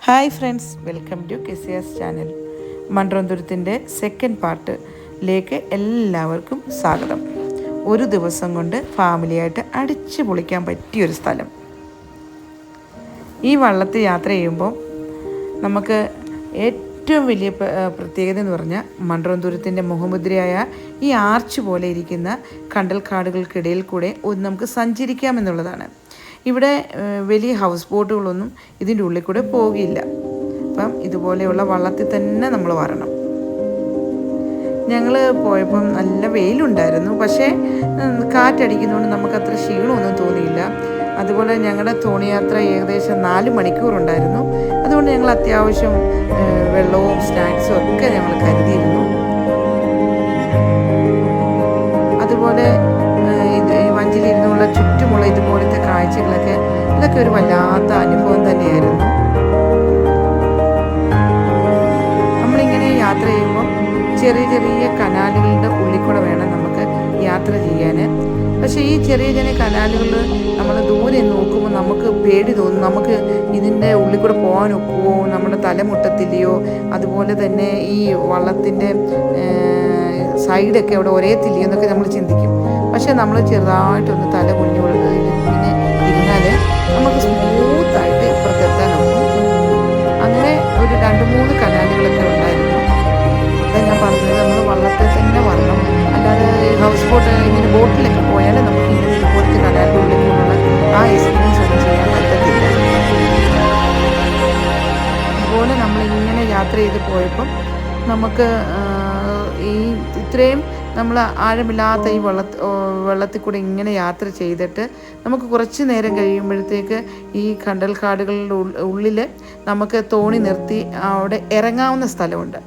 Hi friends, welcome to Kisiya's channel. മൺട്രോത്തുരുത്തിൻ്റെ second പാർട്ടിലേക്ക് എല്ലാവർക്കും സ്വാഗതം. ഒരു ദിവസം കൊണ്ട് ഫാമിലിയായിട്ട് അടിച്ചു പൊളിക്കാൻ പറ്റിയൊരു സ്ഥലം. ഈ വള്ളത്തിൽ യാത്ര ചെയ്യുമ്പോൾ നമുക്ക് ഏറ്റവും വലിയ പ്രത്യേകത എന്ന് പറഞ്ഞാൽ മൺട്രോത്തുരുത്തിൻ്റെ മുഖമുദ്രയായ ഈ ആർച്ച് പോലെ ഇരിക്കുന്ന കണ്ടൽക്കാടുകൾക്കിടയിൽ കൂടെ നമുക്ക് സഞ്ചരിക്കാമെന്നുള്ളതാണ്. ഇവിടെ വലിയ ഹൗസ് ബോട്ടുകളൊന്നും ഇതിൻ്റെ ഉള്ളിൽ കൂടെ പോകില്ല. അപ്പം ഇതുപോലെയുള്ള വള്ളത്തിൽ തന്നെ നമ്മൾ വരണം. ഞങ്ങൾ പോയപ്പം നല്ല വെയിലുണ്ടായിരുന്നു, പക്ഷേ കാറ്റടിക്കുന്നതുകൊണ്ട് നമുക്കത്ര ക്ഷീണമൊന്നും തോന്നിയില്ല. അതുപോലെ ഞങ്ങളുടെ തോണിയാത്ര ഏകദേശം 4 മണിക്കൂറുണ്ടായിരുന്നു. അതുകൊണ്ട് ഞങ്ങൾ അത്യാവശ്യം വെള്ളവും സ്നാക്സും ഒക്കെ ഞങ്ങൾ കരുതിയിരുന്നു. അതുപോലെ വഞ്ചിലിരുന്നുള്ള ചുറ്റുമുള്ള ഇതുപോലത്തെ കാഴ്ചകളൊക്കെ ഇതൊക്കെ ഒരു വല്ലാത്ത അനുഭവം തന്നെയായിരുന്നു. നമ്മളിങ്ങനെ യാത്ര ചെയ്യുമ്പോൾ ചെറിയ ചെറിയ കനാലുകളുടെ ഉള്ളിൽ കൂടെ വേണം നമുക്ക് യാത്ര ചെയ്യാൻ. പക്ഷേ ഈ ചെറിയ ചെറിയ കനാലുകൾ നമ്മൾ ദൂരെ നോക്കുമ്പോൾ നമുക്ക് പേടി തോന്നും. നമുക്ക് ഇതിൻ്റെ ഉള്ളിൽ കൂടെ പോകാൻ ഒക്കുമോ, നമ്മുടെ തലമുട്ടത്തില്ലയോ, അതുപോലെ തന്നെ ഈ വള്ളത്തിൻ്റെ സൈഡൊക്കെ അവിടെ ഒരേത്തില്ലയോ എന്നൊക്കെ നമ്മൾ ചിന്തിക്കും. പക്ഷേ നമ്മൾ ചെറുതായിട്ടൊന്ന് തല കുഞ്ഞു കൊടുത്ത് ഇങ്ങനെ ഇരുന്നാൽ നമുക്ക് സ്മൂത്തായിട്ട് ഇപ്പുറത്തെത്താനൊക്കും. അങ്ങനെ ഒരു 2-3 കനാലുകളൊക്കെ ഉണ്ടായിരുന്നു. അതാ ഞാൻ പറഞ്ഞത്, നമ്മൾ വള്ളത്തിൽ തന്നെ വരണം. അല്ലാതെ ഹൗസ് ബോട്ട് ഇങ്ങനെ ബോട്ടിലൊക്കെ പോയാൽ നമുക്ക് ഇങ്ങനെ ഇതുപോലത്തെ കനാലുകളിലേക്കുള്ള ആ എക്സ്പീരിയൻസ് ഒന്നും ചെയ്യാൻ പറ്റത്തില്ല. അതുപോലെ നമ്മളിങ്ങനെ യാത്ര ചെയ്ത് പോയപ്പം നമുക്ക് ഈ ഇത്രയും നമ്മൾ ആഴമില്ലാത്ത ഈ വെള്ളത്തിൽ കൂടെ ഇങ്ങനെ യാത്ര ചെയ്തിട്ട് നമുക്ക് കുറച്ച് നേരം കഴിയുമ്പോഴത്തേക്ക് ഈ കണ്ടൽക്കാടുകളുടെ ഉള്ളിൽ നമുക്ക് തോണി നിർത്തി അവിടെ ഇറങ്ങാവുന്ന സ്ഥലമുണ്ട്.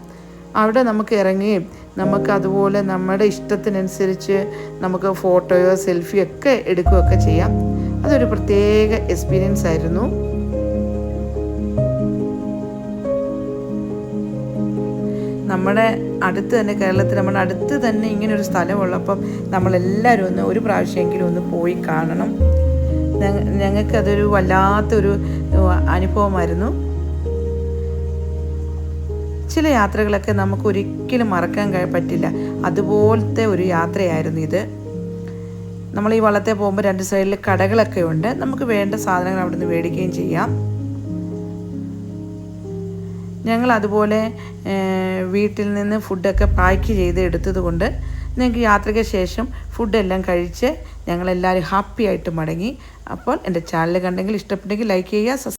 അവിടെ നമുക്ക് ഇറങ്ങുകയും നമുക്ക് അതുപോലെ നമ്മുടെ ഇഷ്ടത്തിനനുസരിച്ച് നമുക്ക് ഫോട്ടോയോ സെൽഫിയോ ഒക്കെ എടുക്കുകയൊക്കെ ചെയ്യാം. അതൊരു പ്രത്യേക എക്സ്പീരിയൻസ് ആയിരുന്നു. നമ്മുടെ അടുത്ത് തന്നെ, കേരളത്തിൽ നമ്മുടെ അടുത്ത് തന്നെ ഇങ്ങനൊരു സ്ഥലമുള്ളപ്പം നമ്മളെല്ലാവരും ഒരു പ്രാവശ്യമെങ്കിലും ഒന്ന് പോയി കാണണം. ഞങ്ങൾക്കതൊരു വല്ലാത്തൊരു അനുഭവമായിരുന്നു. ചില യാത്രകളൊക്കെ നമുക്ക് ഒരിക്കലും മറക്കാൻ പറ്റില്ല. അതുപോലത്തെ ഒരു യാത്രയായിരുന്നു ഇത്. നമ്മൾ ഈ വള്ളത്തെ പോകുമ്പോൾ 2 സൈഡിൽ കടകളൊക്കെ ഉണ്ട്. നമുക്ക് വേണ്ട സാധനങ്ങൾ അവിടെ നിന്ന് മേടിക്കുകയും ചെയ്യാം. ഞങ്ങൾ അതുപോലെ വീട്ടിൽ നിന്ന് ഫുഡൊക്കെ പാക്ക് ചെയ്ത് എടുത്തത് കൊണ്ട് ഞങ്ങൾക്ക് യാത്രയ്ക്ക് ശേഷം ഫുഡെല്ലാം കഴിച്ച് ഞങ്ങളെല്ലാവരും ഹാപ്പി ആയിട്ട് മടങ്ങി. അപ്പോൾ എൻ്റെ ചാനൽ കണ്ടെങ്കിൽ ഇഷ്ടപ്പെട്ടെങ്കിൽ ലൈക്ക് ചെയ്യുക.